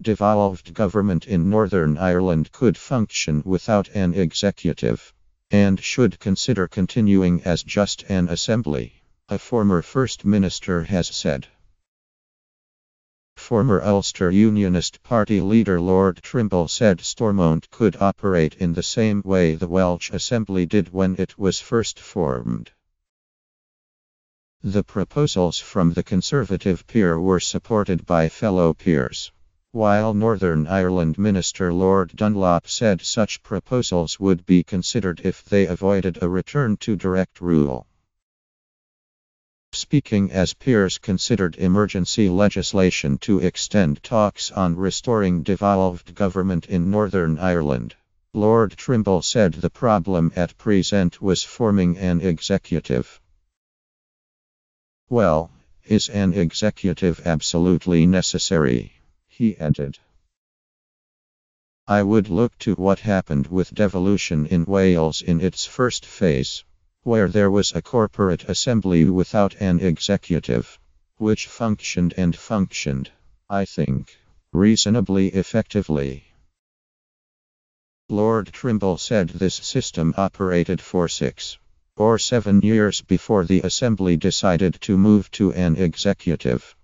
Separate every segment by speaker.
Speaker 1: devolved government in Northern Ireland could function without an executive, and should consider continuing as just an assembly, a former First Minister has said. Former Ulster Unionist Party leader Lord Trimble said Stormont could operate in the same way the Welsh Assembly did when it was first formed. The proposals from the Conservative peer were supported by fellow peers, while Northern Ireland Minister Lord Dunlop said such proposals would be considered if they avoided a return to direct rule. Speaking as peers considered emergency legislation to extend talks on restoring devolved government in Northern Ireland, Lord Trimble said the problem at present was forming an executive. Well, is an executive absolutely necessary? He added. I would look to what happened with devolution in Wales in its first phase, where there was a corporate assembly without an executive, which functioned, I think, reasonably effectively. Lord Trimble said this system operated for 6 or 7 years before the assembly decided to move to an executive.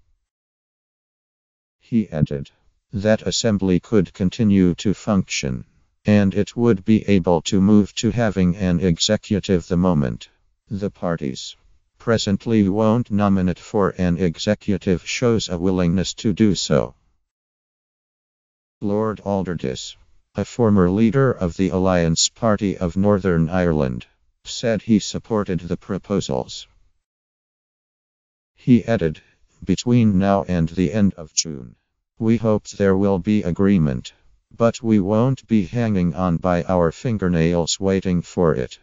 Speaker 1: He added, that assembly could continue to function, and it would be able to move to having an executive the moment the parties presently won't nominate for an executive shows a willingness to do so. Lord Alderdice, a former leader of the Alliance Party of Northern Ireland, said he supported the proposals. He added, between now and the end of June, we hope there will be agreement, but we won't be hanging on by our fingernails waiting for it.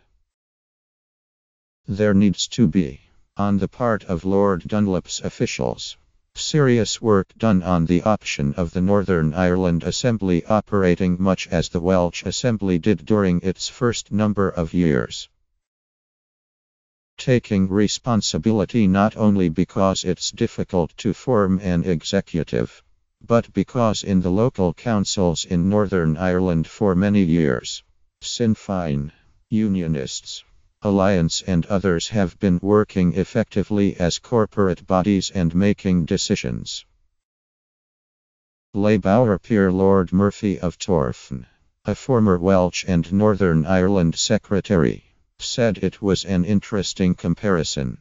Speaker 1: There needs to be, on the part of Lord Dunlop's officials, serious work done on the option of the Northern Ireland Assembly operating much as the Welsh Assembly did during its first number of years. Taking responsibility not only because it's difficult to form an executive, but because in the local councils in Northern Ireland for many years, Sinn Féin, Unionists, Alliance and others have been working effectively as corporate bodies and making decisions. Labour peer Lord Murphy of Torfan, a former Welsh and Northern Ireland secretary, said it was an interesting comparison.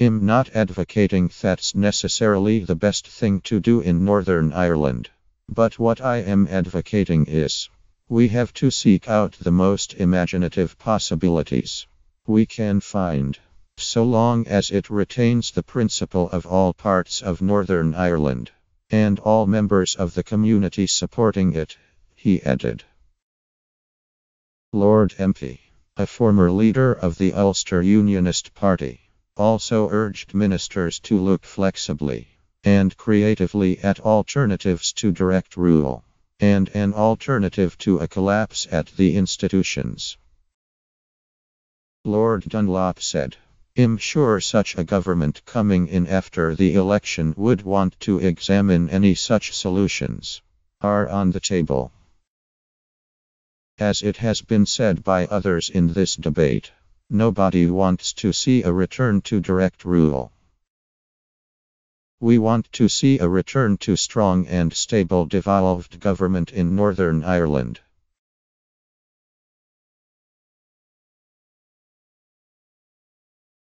Speaker 1: I'm not advocating that's necessarily the best thing to do in Northern Ireland, but what I am advocating is, we have to seek out the most imaginative possibilities we can find, so long as it retains the principle of all parts of Northern Ireland, and all members of the community supporting it, he added. Lord MP, a former leader of the Ulster Unionist Party, also urged ministers to look flexibly and creatively at alternatives to direct rule, and an alternative to a collapse at the institutions. Lord Dunlop said, I'm sure such a government coming in after the election would want to examine any such solutions are on the table. As it has been said by others in this debate, nobody wants to see a return to direct rule. We want to see a return to strong and stable devolved government in Northern Ireland.